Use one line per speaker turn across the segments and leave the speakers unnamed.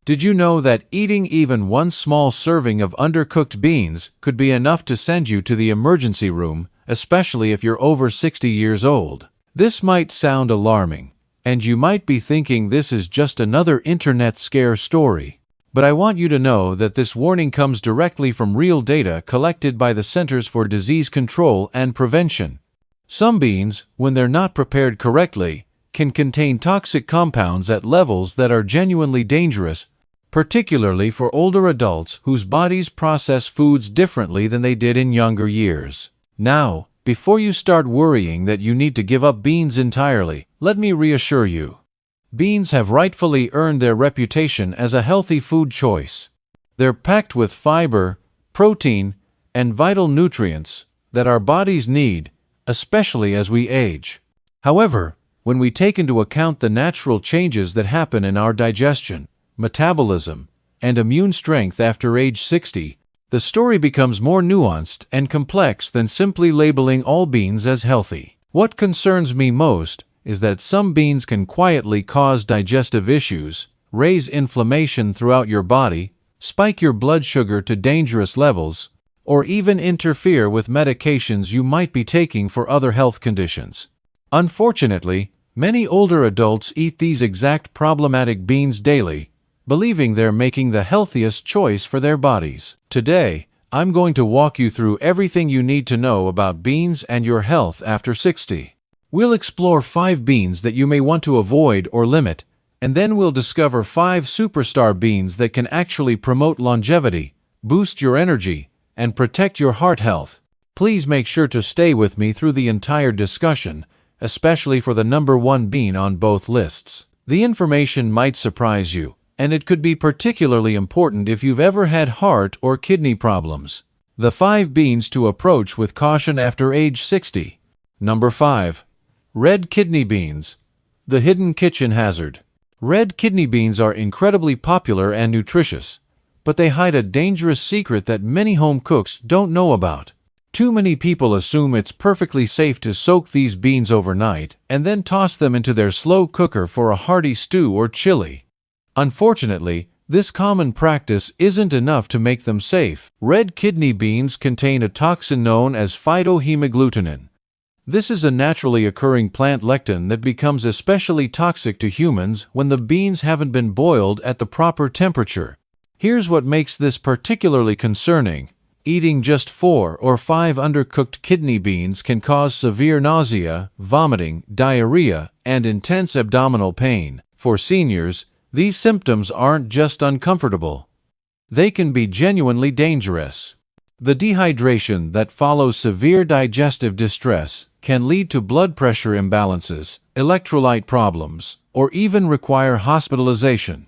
Did you know that eating even one small serving of undercooked beans could be enough to send you to the emergency room, especially if you're over 60 years old? This might sound alarming, and you might be thinking this is just another internet scare story. But I want you to know that this warning comes directly from real data collected by the Centers for Disease Control and Prevention. Some beans, when they're not prepared correctly, can contain toxic compounds at levels that are genuinely dangerous, particularly for older adults whose bodies process foods differently than they did in younger years. Now, before you start worrying that you need to give up beans entirely, let me reassure you. Beans have rightfully earned their reputation as a healthy food choice. They're packed with fiber, protein, and vital nutrients that our bodies need, especially as we age. However, when we take into account the natural changes that happen in our digestion, metabolism, and immune strength after age 60, the story becomes more nuanced and complex than simply labeling all beans as healthy. What concerns me most is that some beans can quietly cause digestive issues, raise inflammation throughout your body, spike your blood sugar to dangerous levels, or even interfere with medications you might be taking for other health conditions. Unfortunately, many older adults eat these exact problematic beans daily, believing they're making the healthiest choice for their bodies. Today, I'm going to walk you through everything you need to know about beans and your health after 60. We'll explore 5 beans that you may want to avoid or limit, and then we'll discover 5 superstar beans that can actually promote longevity, boost your energy, and protect your heart health. Please make sure to stay with me through the entire discussion, especially for the number 1 bean on both lists. The information might surprise you, and it could be particularly important if you've ever had heart or kidney problems. The 5 beans to approach with caution after age 60. Number 5. Red kidney beans. The hidden kitchen hazard. Red kidney beans are incredibly popular and nutritious, but they hide a dangerous secret that many home cooks don't know about. Too many people assume it's perfectly safe to soak these beans overnight and then toss them into their slow cooker for a hearty stew or chili. Unfortunately, this common practice isn't enough to make them safe. Red kidney beans contain a toxin known as phytohemagglutinin. This is a naturally occurring plant lectin that becomes especially toxic to humans when the beans haven't been boiled at the proper temperature. Here's what makes this particularly concerning. Eating just 4 or 5 undercooked kidney beans can cause severe nausea, vomiting, diarrhea, and intense abdominal pain. For seniors, these symptoms aren't just uncomfortable. They can be genuinely dangerous. The dehydration that follows severe digestive distress can lead to blood pressure imbalances, electrolyte problems, or even require hospitalization.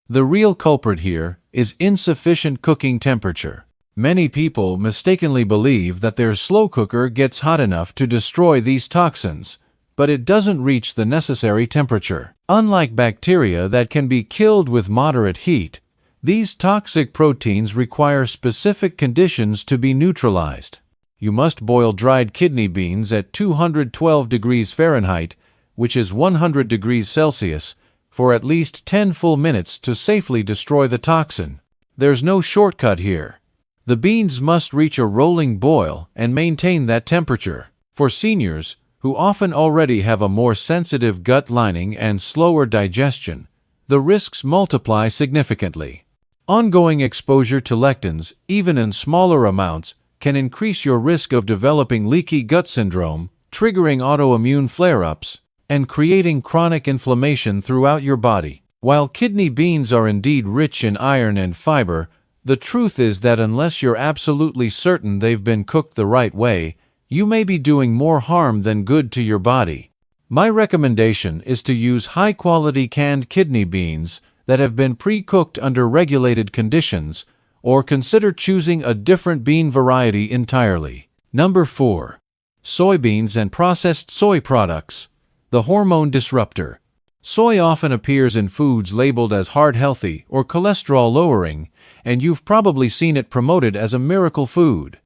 The real culprit here is insufficient cooking temperature. Many people mistakenly believe that their slow cooker gets hot enough to destroy these toxins, but it doesn't reach the necessary temperature. Unlike bacteria that can be killed with moderate heat, these toxic proteins require specific conditions to be neutralized. You must boil dried kidney beans at 212 degrees Fahrenheit, which is 100 degrees Celsius, for at least 10 full minutes to safely destroy the toxin. There's no shortcut here. The beans must reach a rolling boil and maintain that temperature. For seniors, who often already have a more sensitive gut lining and slower digestion, the risks multiply significantly. Ongoing exposure to lectins, even in smaller amounts, can increase your risk of developing leaky gut syndrome, triggering autoimmune flare-ups, and creating chronic inflammation throughout your body. While kidney beans are indeed rich in iron and fiber, the truth is that unless you're absolutely certain they've been cooked the right way, you may be doing more harm than good to your body. My recommendation is to use high-quality canned kidney beans that have been pre-cooked under regulated conditions, or consider choosing a different bean variety entirely. Number 4. Soybeans and processed soy products. The hormone disruptor. Soy often appears in foods labeled as heart-healthy or cholesterol-lowering, and you've probably seen it promoted as a miracle food.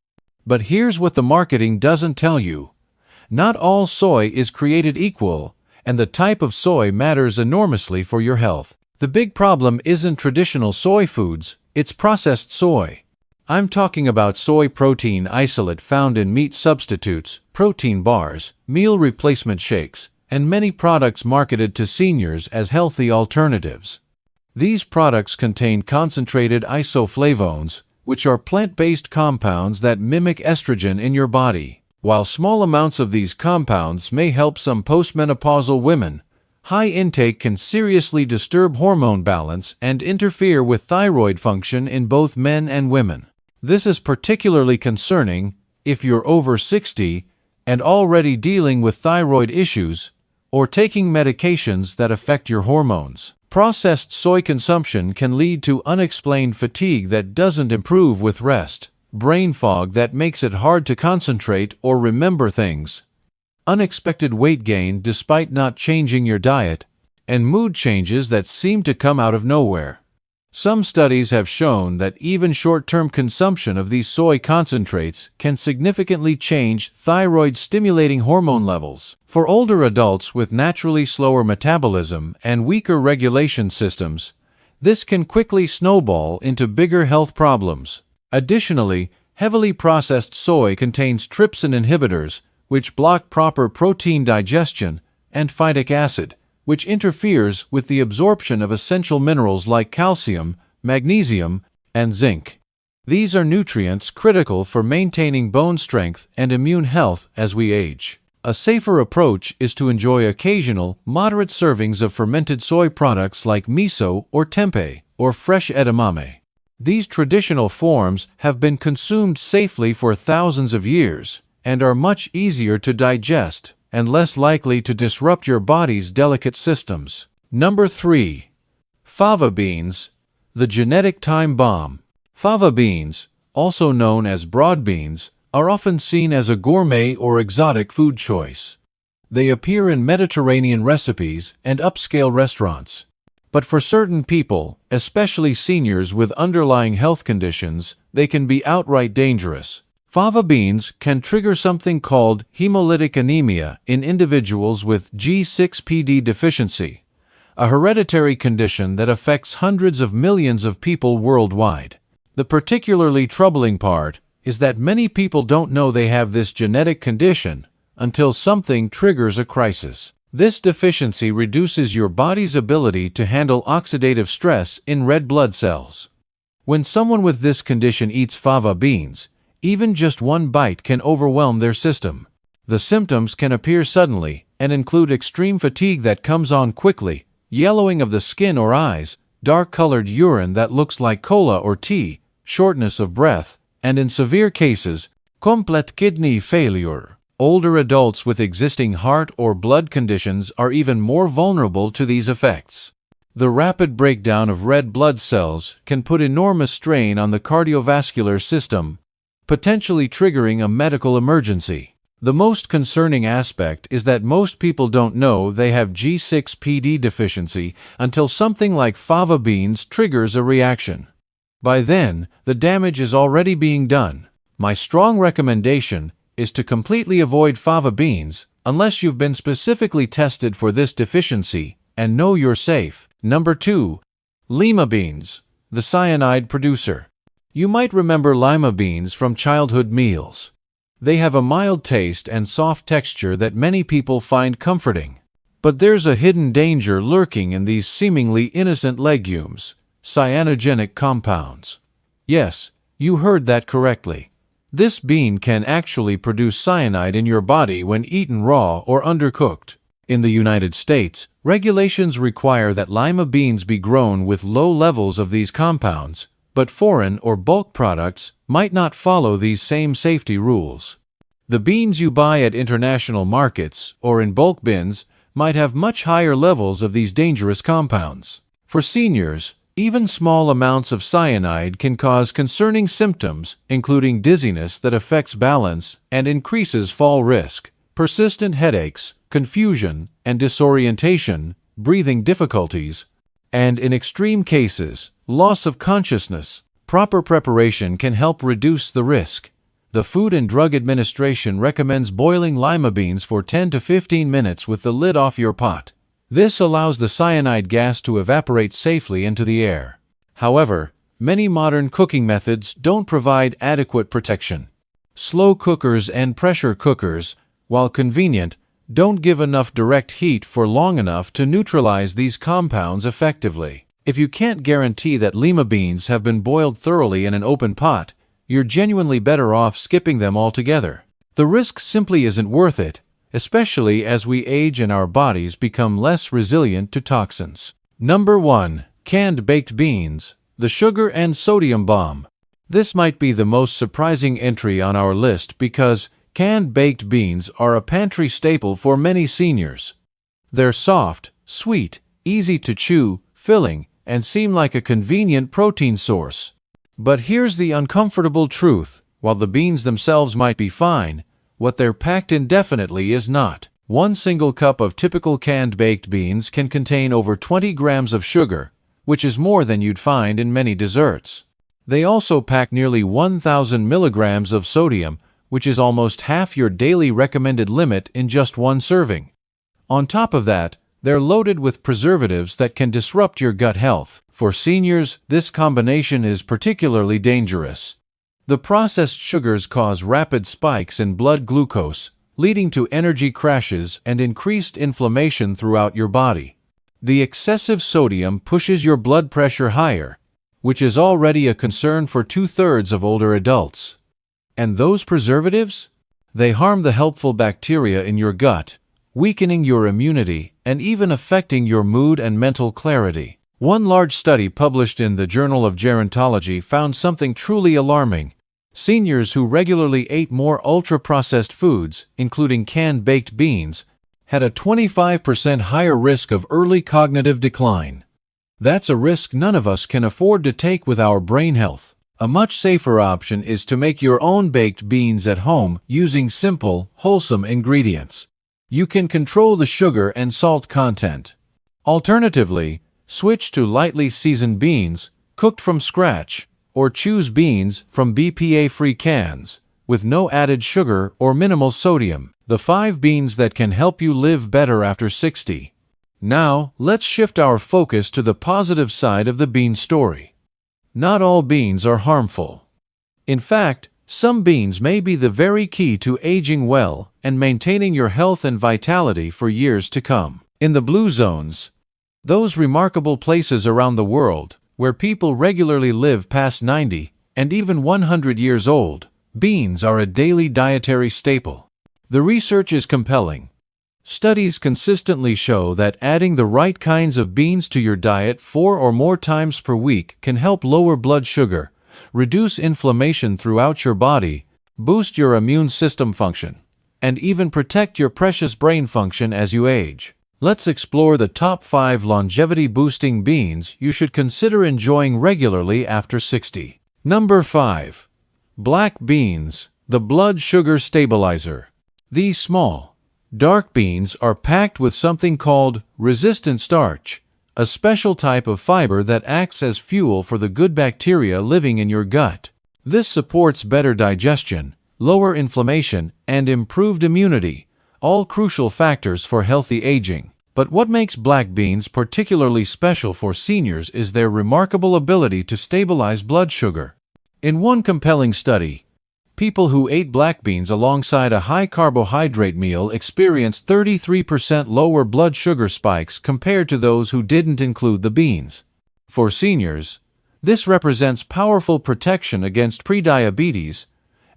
But here's what the marketing doesn't tell you. Not all soy is created equal, and the type of soy matters enormously for your health. The big problem isn't traditional soy foods, it's processed soy. I'm talking about soy protein isolate found in meat substitutes, protein bars, meal replacement shakes, and many products marketed to seniors as healthy alternatives. These products contain concentrated isoflavones, which are plant-based compounds that mimic estrogen in your body. While small amounts of these compounds may help some postmenopausal women, high intake can seriously disturb hormone balance and interfere with thyroid function in both men and women. This is particularly concerning if you're over 60 and already dealing with thyroid issues or taking medications that affect your hormones. Processed soy consumption can lead to unexplained fatigue that doesn't improve with rest, brain fog that makes it hard to concentrate or remember things, unexpected weight gain despite not changing your diet, and mood changes that seem to come out of nowhere. Some studies have shown that even short-term consumption of these soy concentrates can significantly change thyroid-stimulating hormone levels. For older adults with naturally slower metabolism and weaker regulation systems, this can quickly snowball into bigger health problems. Additionally, heavily processed soy contains trypsin inhibitors, which block proper protein digestion, and phytic acid, which interferes with the absorption of essential minerals like calcium, magnesium, and zinc. These are nutrients critical for maintaining bone strength and immune health as we age. A safer approach is to enjoy occasional, moderate servings of fermented soy products like miso or tempeh or fresh edamame. These traditional forms have been consumed safely for thousands of years and are much easier to digest and less likely to disrupt your body's delicate systems. Number 3. Fava beans, the genetic time bomb. Fava beans, also known as broad beans, are often seen as a gourmet or exotic food choice. They appear in Mediterranean recipes and upscale restaurants. But for certain people, especially seniors with underlying health conditions, they can be outright dangerous. Fava beans can trigger something called hemolytic anemia in individuals with G6PD deficiency, a hereditary condition that affects hundreds of millions of people worldwide. The particularly troubling part is that many people don't know they have this genetic condition until something triggers a crisis. This deficiency reduces your body's ability to handle oxidative stress in red blood cells. When someone with this condition eats fava beans, even just one bite can overwhelm their system. The symptoms can appear suddenly and include extreme fatigue that comes on quickly, yellowing of the skin or eyes, dark-colored urine that looks like cola or tea, shortness of breath, and in severe cases, complete kidney failure. Older adults with existing heart or blood conditions are even more vulnerable to these effects. The rapid breakdown of red blood cells can put enormous strain on the cardiovascular system, potentially triggering a medical emergency. The most concerning aspect is that most people don't know they have G6PD deficiency until something like fava beans triggers a reaction. By then, the damage is already being done. My strong recommendation is to completely avoid fava beans unless you've been specifically tested for this deficiency and know you're safe. Number 2. Lima beans, the cyanide producer. You might remember lima beans from childhood meals. They have a mild taste and soft texture that many people find comforting. But there's a hidden danger lurking in these seemingly innocent legumes: cyanogenic compounds. Yes, you heard that correctly. This bean can actually produce cyanide in your body when eaten raw or undercooked. In the United States, regulations require that lima beans be grown with low levels of these compounds, but foreign or bulk products might not follow these same safety rules. The beans you buy at international markets or in bulk bins might have much higher levels of these dangerous compounds. For seniors, even small amounts of cyanide can cause concerning symptoms, including dizziness that affects balance and increases fall risk, persistent headaches, confusion and disorientation, breathing difficulties, and in extreme cases, loss of consciousness. Proper preparation can help reduce the risk. The Food and Drug Administration recommends boiling lima beans for 10 to 15 minutes with the lid off your pot. This allows the cyanide gas to evaporate safely into the air. However, many modern cooking methods don't provide adequate protection. Slow cookers and pressure cookers, while convenient, don't give enough direct heat for long enough to neutralize these compounds effectively. If you can't guarantee that lima beans have been boiled thoroughly in an open pot, you're genuinely better off skipping them altogether. The risk simply isn't worth it, especially as we age and our bodies become less resilient to toxins. Number 1. Canned baked beans, the sugar and sodium bomb. This might be the most surprising entry on our list because canned baked beans are a pantry staple for many seniors. They're soft, sweet, easy to chew, filling, and seem like a convenient protein source. But here's the uncomfortable truth. While the beans themselves might be fine, what they're packed in definitely is not. One single cup of typical canned baked beans can contain over 20 grams of sugar, which is more than you'd find in many desserts. They also pack nearly 1,000 milligrams of sodium, which is almost half your daily recommended limit in just one serving. On top of that, they're loaded with preservatives that can disrupt your gut health. For seniors, this combination is particularly dangerous. The processed sugars cause rapid spikes in blood glucose, leading to energy crashes and increased inflammation throughout your body. The excessive sodium pushes your blood pressure higher, which is already a concern for 2/3 of older adults. And those preservatives? They harm the helpful bacteria in your gut, weakening your immunity and even affecting your mood and mental clarity. One large study published in the Journal of Gerontology found something truly alarming. Seniors who regularly ate more ultra-processed foods, including canned baked beans, had a 25% higher risk of early cognitive decline. That's a risk none of us can afford to take with our brain health. A much safer option is to make your own baked beans at home using simple, wholesome ingredients. You can control the sugar and salt content. Alternatively, switch to lightly seasoned beans, cooked from scratch, or choose beans from BPA-free cans, with no added sugar or minimal sodium. The 5 beans that can help you live better after 60. Now, let's shift our focus to the positive side of the bean story. Not all beans are harmful. In fact, some beans may be the very key to aging well and maintaining your health and vitality for years to come. In the blue zones, those remarkable places around the world where people regularly live past 90 and even 100 years old, beans are a daily dietary staple. The research is compelling. Studies consistently show that adding the right kinds of beans to your diet 4 or more times per week can help lower blood sugar, reduce inflammation throughout your body, boost your immune system function, and even protect your precious brain function as you age. Let's explore the top 5 longevity-boosting beans you should consider enjoying regularly after 60. Number 5. Black beans, the blood sugar stabilizer. These small, dark beans are packed with something called resistant starch, a special type of fiber that acts as fuel for the good bacteria living in your gut. This supports better digestion, lower inflammation, and improved immunity, all crucial factors for healthy aging. But what makes black beans particularly special for seniors is their remarkable ability to stabilize blood sugar. In one compelling study, people who ate black beans alongside a high-carbohydrate meal experienced 33% lower blood sugar spikes compared to those who didn't include the beans. For seniors, this represents powerful protection against prediabetes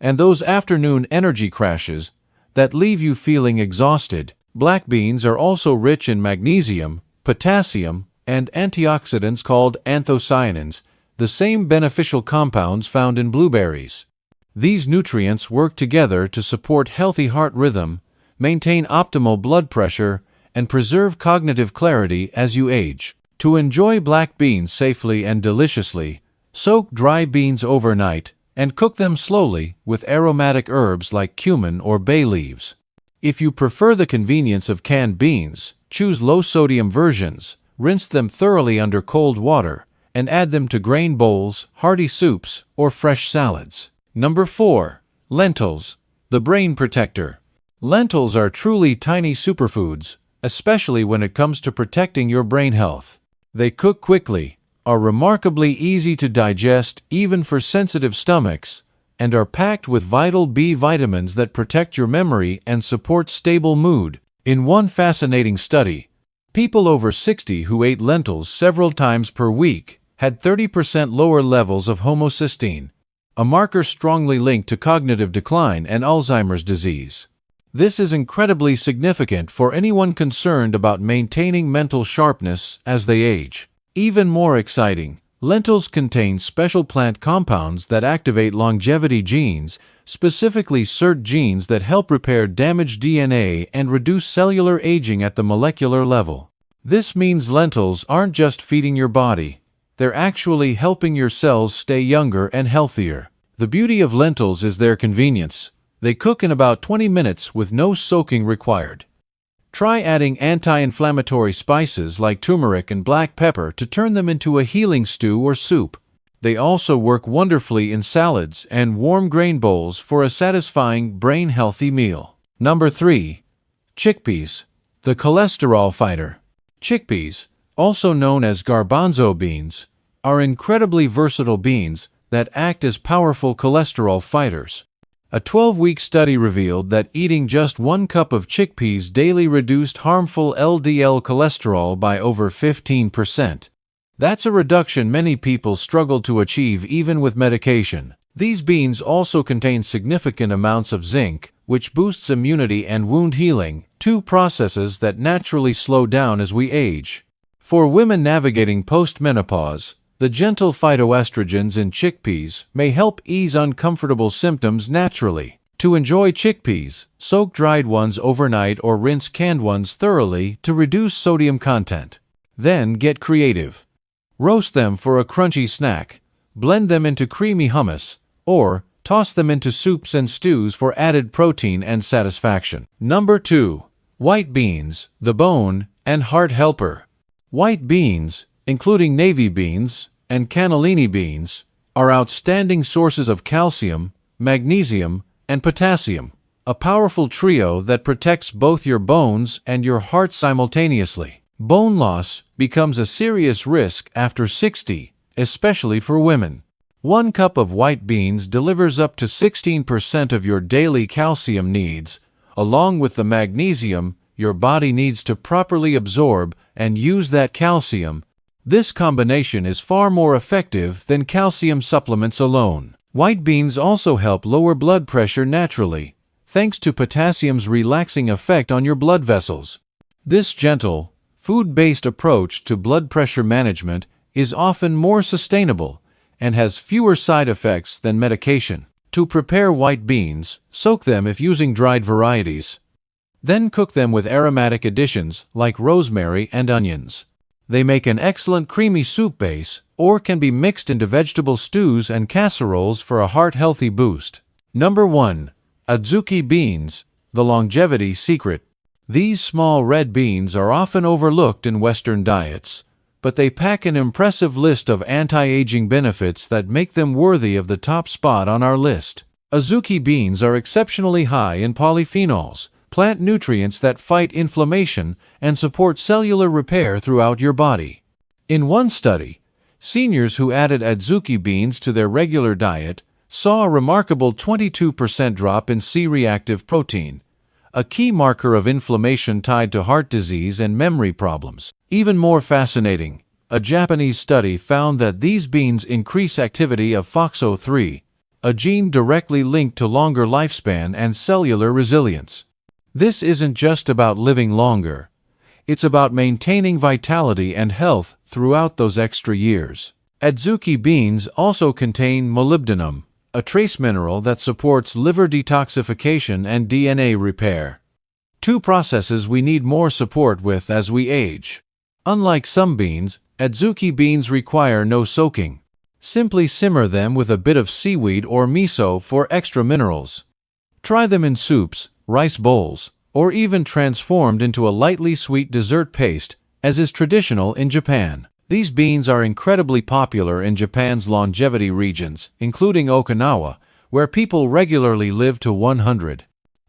and those afternoon energy crashes that leave you feeling exhausted. Black beans are also rich in magnesium, potassium, and antioxidants called anthocyanins, the same beneficial compounds found in blueberries. These nutrients work together to support healthy heart rhythm, maintain optimal blood pressure, and preserve cognitive clarity as you age. To enjoy black beans safely and deliciously, soak dry beans overnight and cook them slowly with aromatic herbs like cumin or bay leaves. If you prefer the convenience of canned beans, choose low-sodium versions, rinse them thoroughly under cold water, and add them to grain bowls, hearty soups, or fresh salads. Number 4. Lentils, the brain protector. Lentils are truly tiny superfoods, especially when it comes to protecting your brain health. They cook quickly, are remarkably easy to digest even for sensitive stomachs, and are packed with vital B vitamins that protect your memory and support stable mood. In one fascinating study, people over 60 who ate lentils several times per week had 30% lower levels of homocysteine, a marker strongly linked to cognitive decline and Alzheimer's disease. This is incredibly significant for anyone concerned about maintaining mental sharpness as they age. Even more exciting, lentils contain special plant compounds that activate longevity genes, specifically SERT genes that help repair damaged DNA and reduce cellular aging at the molecular level. This means lentils aren't just feeding your body, they're actually helping your cells stay younger and healthier. The beauty of lentils is their convenience. They cook in about 20 minutes with no soaking required. Try adding anti-inflammatory spices like turmeric and black pepper to turn them into a healing stew or soup. They also work wonderfully in salads and warm grain bowls for a satisfying, brain-healthy meal. Number 3. Chickpeas, the cholesterol fighter. Chickpeas, also known as garbanzo beans, are incredibly versatile beans that act as powerful cholesterol fighters. A 12-week study revealed that eating just 1 cup of chickpeas daily reduced harmful LDL cholesterol by over 15%. That's a reduction many people struggle to achieve even with medication. These beans also contain significant amounts of zinc, which boosts immunity and wound healing, 2 processes that naturally slow down as we age. For women navigating post-menopause, the gentle phytoestrogens in chickpeas may help ease uncomfortable symptoms naturally. To enjoy chickpeas, soak dried ones overnight or rinse canned ones thoroughly to reduce sodium content. Then get creative. Roast them for a crunchy snack, blend them into creamy hummus, or toss them into soups and stews for added protein and satisfaction. Number 2. White beans, the bone and heart helper. White beans, including navy beans and cannellini beans, are outstanding sources of calcium, magnesium, and potassium, a powerful trio that protects both your bones and your heart simultaneously. Bone loss becomes a serious risk after 60, especially for women. 1 cup of white beans delivers up to 16% of your daily calcium needs, along with the magnesium your body needs to properly absorb and use that calcium. This combination is far more effective than calcium supplements alone. White beans also help lower blood pressure naturally, thanks to potassium's relaxing effect on your blood vessels. This gentle, food-based approach to blood pressure management is often more sustainable and has fewer side effects than medication. To prepare white beans, soak them if using dried varieties. Then cook them with aromatic additions like rosemary and onions. They make an excellent creamy soup base or can be mixed into vegetable stews and casseroles for a heart-healthy boost. Number 1. Adzuki beans, the longevity secret. These small red beans are often overlooked in Western diets, but they pack an impressive list of anti-aging benefits that make them worthy of the top spot on our list. Adzuki beans are exceptionally high in polyphenols, plant nutrients that fight inflammation and support cellular repair throughout your body. In one study, seniors who added Adzuki beans to their regular diet saw a remarkable 22% drop in C-reactive protein, a key marker of inflammation tied to heart disease and memory problems. Even more fascinating, a Japanese study found that these beans increase activity of FOXO3, a gene directly linked to longer lifespan and cellular resilience. This isn't just about living longer. It's about maintaining vitality and health throughout those extra years. Adzuki beans also contain molybdenum, a trace mineral that supports liver detoxification and DNA repair. 2 processes we need more support with as we age. Unlike some beans, Adzuki beans require no soaking. Simply simmer them with a bit of seaweed or miso for extra minerals. Try them in soups, rice bowls, or even transformed into a lightly sweet dessert paste, as is traditional in Japan. These beans are incredibly popular in Japan's longevity regions, including Okinawa, where people regularly live to 100.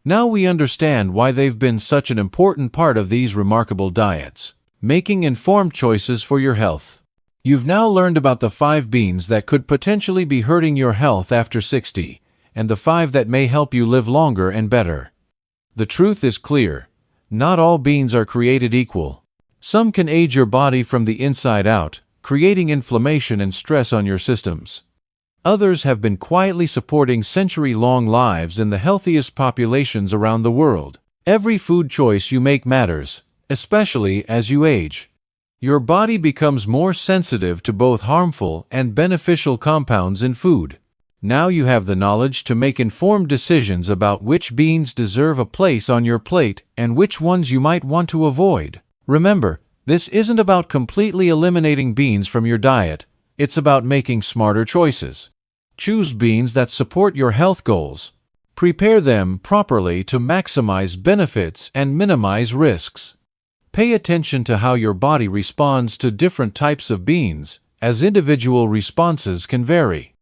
Now we understand why they've been such an important part of these remarkable diets. Making informed choices for your health. You've now learned about the 5 beans that could potentially be hurting your health after 60, and the 5 that may help you live longer and better. The truth is clear. Not all beans are created equal. Some can age your body from the inside out, creating inflammation and stress on your systems. Others have been quietly supporting century-long lives in the healthiest populations around the world. Every food choice you make matters, especially as you age. Your body becomes more sensitive to both harmful and beneficial compounds in food. Now you have the knowledge to make informed decisions about which beans deserve a place on your plate and which ones you might want to avoid. Remember, this isn't about completely eliminating beans from your diet. It's about making smarter choices. Choose beans that support your health goals. Prepare them properly to maximize benefits and minimize risks. Pay attention to how your body responds to different types of beans, as individual responses can vary.